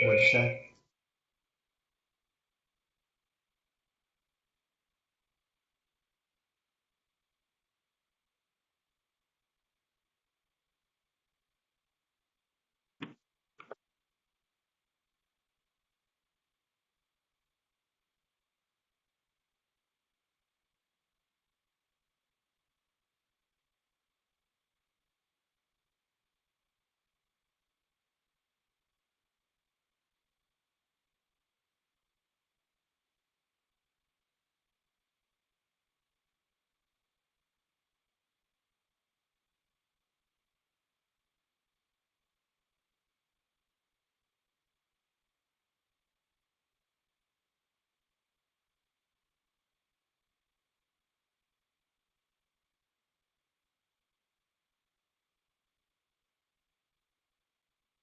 What'd you say?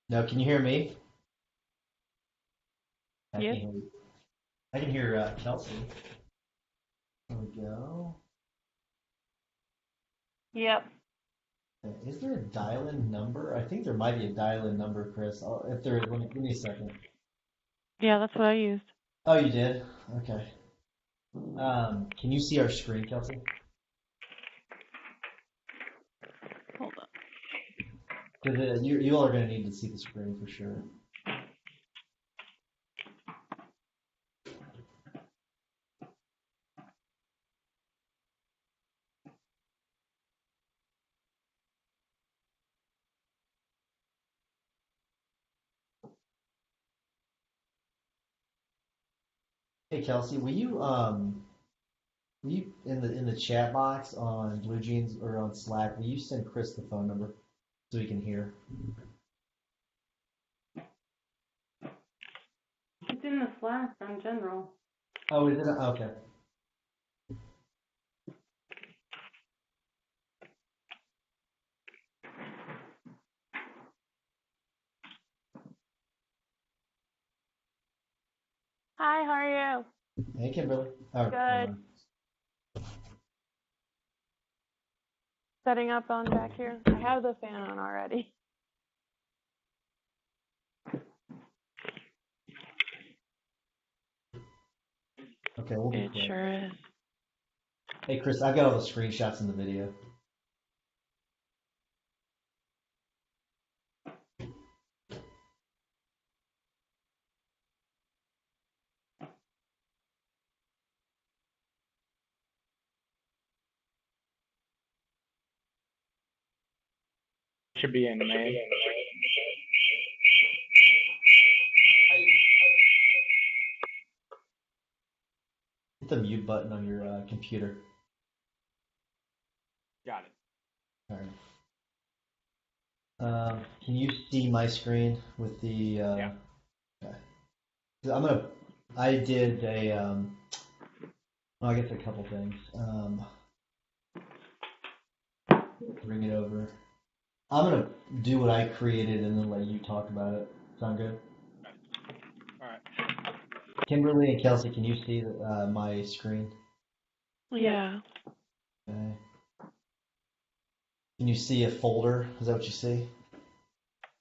No, can you hear me? I can Yes. hear you. I can hear Kelsey. There we go. Yep. Is there a dial-in number? I think there might be a dial-in number, Chris. If there is, give me a second. Yeah, that's what I used. Oh, you did? Okay. Can you see our screen, Kelsey? Hold on. Because you all are going to need to see the screen for sure. Hey, Kelsey, will you in the chat box on Blue Jeans or on Slack, will you send Chris the phone number so he can hear? It's in the Slack in general. Oh, is it? Okay. Hi, how are you? Hey, Kimberly. Oh, Good. Setting up on back here. I have the fan on already. okay, we'll be It quick. sure is. Hey, Chris, I've got all the screenshots in the video. Should be in May. Hit the mute button on your computer. Got it. All right. Can you see my screen with the? Yeah. Okay. I did well, I guess a couple things. Bring it over. I'm gonna do what I created and then let you talk about it. Sound good? All right. Kimberly and Kelsey, can you see my screen? Yeah. Okay. Can you see a folder? Is that what you see?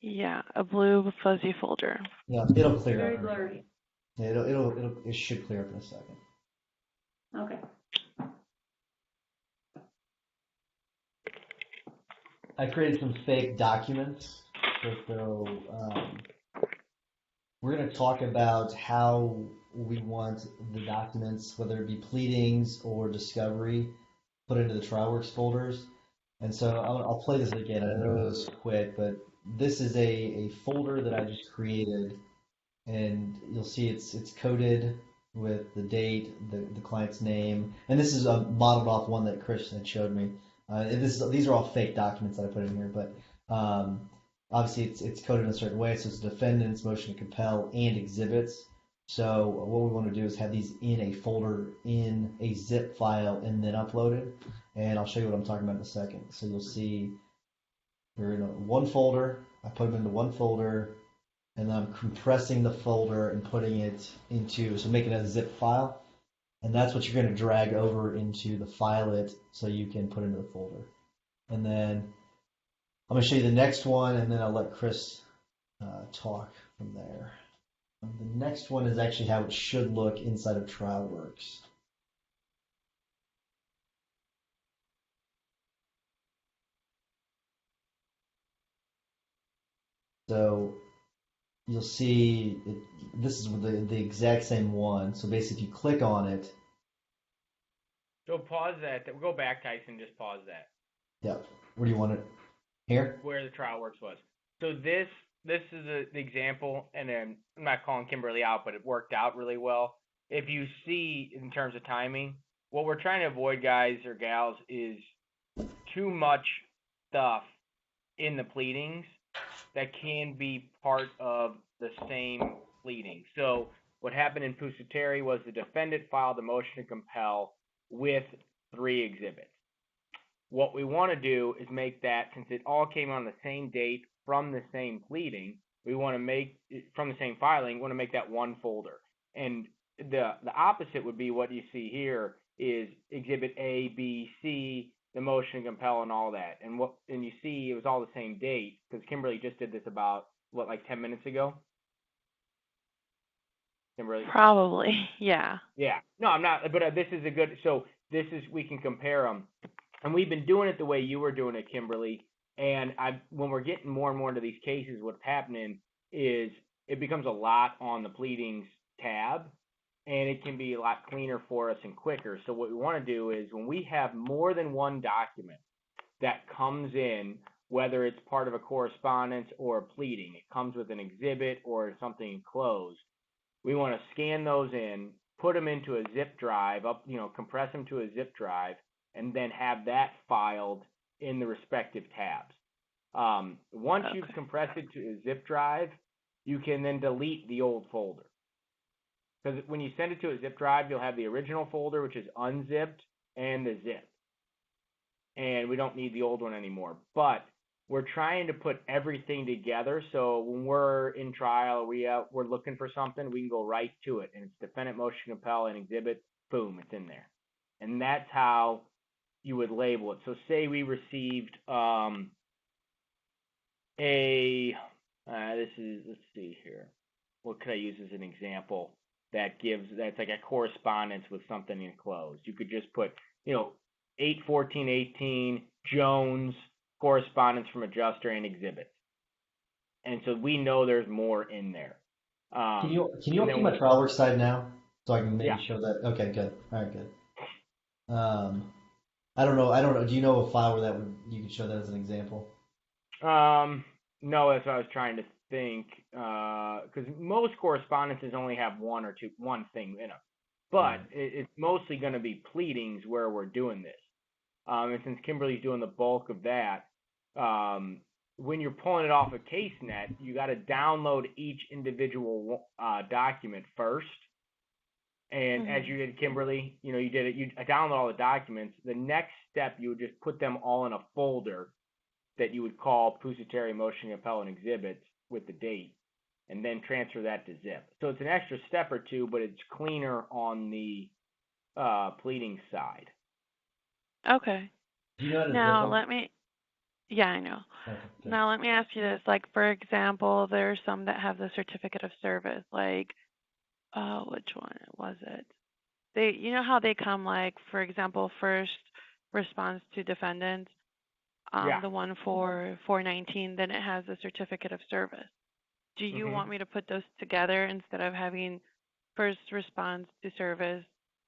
Yeah, a blue fuzzy folder. Yeah, it'll clear Very up. blurry. Yeah, it should clear up in a second. Okay. I created some fake documents. We're going to talk about how we want the documents, whether it be pleadings or discovery, put into the TrialWorks folders. And so I'll play this again. I know it was quick, but this is a folder that I just created, and you'll see it's coded with the date, the client's name, and this is modeled off one that Chris had showed me. These are all fake documents that I put in here, but obviously it's coded in a certain way. So it's defendants, motion to compel, and exhibits. So what we want to do is have these in a folder in a zip file and then uploaded. And I'll show you what I'm talking about in a second. So you'll see they're in one folder. I put them into one folder, and then I'm compressing the folder and putting it into, so making it a zip file. And that's what you're going to drag over into the file it so you can put into the folder. And then I'm going to show you the next one, and then I'll let Chris talk from there. The next one is actually how it should look inside of TrialWorks. So you'll see this is the exact same one. So basically, if you click on it, So pause that. Go back, Tyson. Just pause that. yep. Where do you want it? Here? Where the TrialWorks was. So this is the example, and then I'm not calling Kimberly out, but it worked out really well. If you see in terms of timing, what we're trying to avoid, guys or gals, is too much stuff in the pleadings that can be part of the same pleading. So what happened in Pusateri was the defendant filed a motion to compel with 3 exhibits. What we want to do is make that, since it all came on the same date from the same pleading, we want to make, from the same filing, we want to make that one folder. And the opposite would be what you see here is Exhibit A, B, C, the motion to compel and all that. And you see it was all the same date, because Kimberly just did this about, like 10 minutes ago? Kimberly? Probably, yeah. Yeah. No, I'm not, but this is a good, so this is, we can compare them. And we've been doing it the way you were doing it, Kimberly. And when we're getting more and more into these cases, what's happening is it becomes a lot on the pleadings tab, and it can be a lot cleaner for us and quicker. So what we want to do is when we have more than one document that comes in, whether it's part of a correspondence or a pleading, it comes with an exhibit or something enclosed, we want to scan those in, put them into a zip drive, compress them to a zip drive, and then have that filed in the respective tabs. Once you've compressed it to a zip drive, you can then delete the old folder. Because when you send it to a zip drive, you'll have the original folder, which is unzipped, and the zip. And we don't need the old one anymore. But we're trying to put everything together, so when we're in trial, we're looking for something, we can go right to it. And it's defendant motion compel and exhibit, boom, it's in there. And that's how you would label it. So say we received let's see here. What could I use as an example that's like a correspondence with something enclosed? You could just put, 8/14/18 Jones correspondence from adjuster and exhibits. And so we know there's more in there. Can you open my TrialWorks side now so I can maybe show that? Okay, good. All right, good. I don't know. Do you know a file where you could show that as an example? No, that's what I was trying to think. Because most correspondences only have one thing in them. But it's mostly going to be pleadings where we're doing this. And since Kimberly's doing the bulk of that, when you're pulling it off of CaseNet, you got to download each individual document first. And as you did, Kimberly, you did it. You download all the documents. The next step, you would just put them all in a folder that you would call Pusateri motion compel and exhibits with the date, and then transfer that to zip. So it's an extra step or two, but it's cleaner on the pleading side. Okay. Do you know how to Now yeah, I know. Okay, now let me ask you this. Like, for example, there are some that have the certificate of service. Like, which one was it? You know how they come, like, for example, first response to defendant, the one for 419, then it has the certificate of service. Do you want me to put those together instead of having first response to service,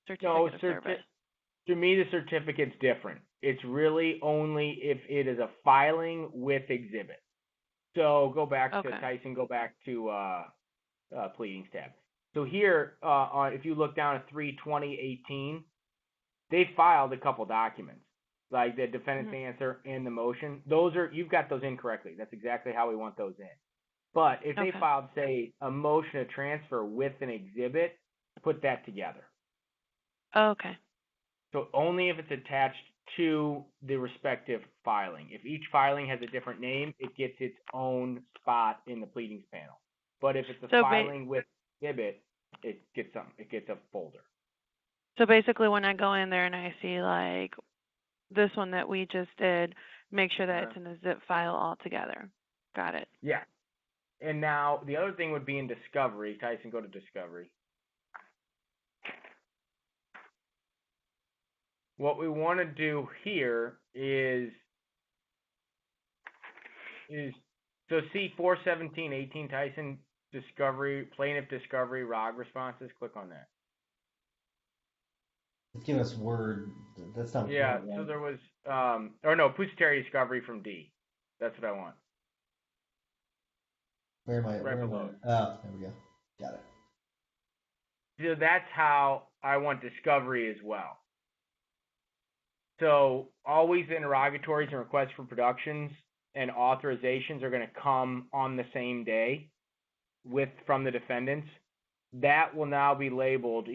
certificate of service? To me, the certificate's different. It's really only if it is a filing with exhibit. So go back to Tyson, go back to pleadings tab. So here, if you look down at 3/20/18, they filed a couple documents, like the defendant's answer and the motion. You've got those in correctly. That's exactly how we want those in. But if they filed, say, a motion to transfer with an exhibit, put that together. Okay. So only if it's attached to the respective filing. If each filing has a different name, it gets its own spot in the pleadings panel. But if it's a filing with exhibit, it gets a folder. So basically, when I go in there and I see, like, this one that we just did, make sure that it's in a zip file altogether. Got it. Yeah. And now the other thing would be in discovery. Tyson, go to discovery. What we want to do here is so see 417.18 Tyson discovery, plaintiff discovery, ROG responses. Click on that. It's giving us word. That's not. Yeah. So there was or no, Pusateri discovery from D. That's what I want. Where am I? Right Where am below. I? Oh, there we go. Got it. So that's how I want discovery as well. So always interrogatories and requests for productions and authorizations are going to come on the same day from the defendants. That will now be labeled,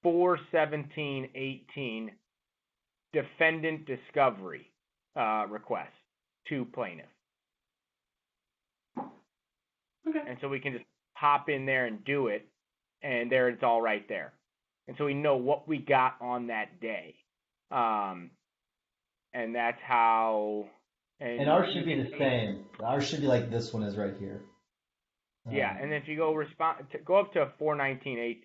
417.18 defendant discovery request to plaintiff. Okay. And so we can just hop in there and do it, and there it's all right there. And so we know what we got on that day. And that's how. And ours should be the same. Ours should be like this one is right here. Yeah, and if you go up to 419.8,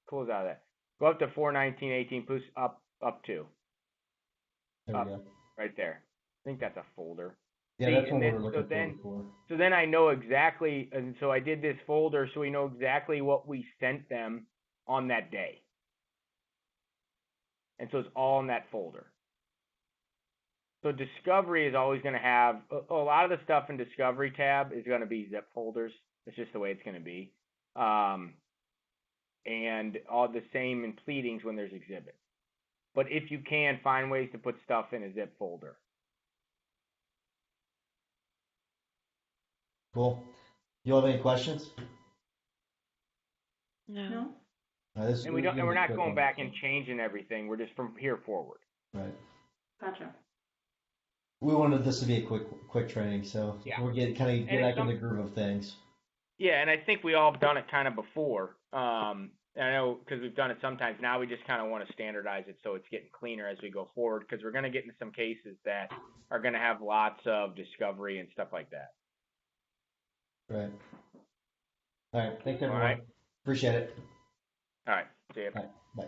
close out of that. Go up to 419.18, push up to. There we go. Right there. I think that's a folder. Yeah, that's what we're looking for. So then I know exactly, and so I did this folder so we know exactly what we sent them on that day. And so it's all in that folder. So discovery is always going to have, a lot of the stuff in discovery tab is going to be zip folders. It's just the way it's going to be. And all the same in pleadings when there's exhibits. But if you can, find ways to put stuff in a zip folder. Cool. You all have any questions? No. And we're not going back and changing everything. We're just from here forward. Right. Gotcha. We wanted this to be a quick training, so Yeah. we're get back in the groove of things. Yeah, and I think we all have done it kind of before. I know because we've done it sometimes. Now we just kind of want to standardize it so it's getting cleaner as we go forward because we're going to get into some cases that are going to have lots of discovery and stuff like that. Right. All right. Thanks, everyone. All right. Appreciate it. All right. See you. All right. Bye.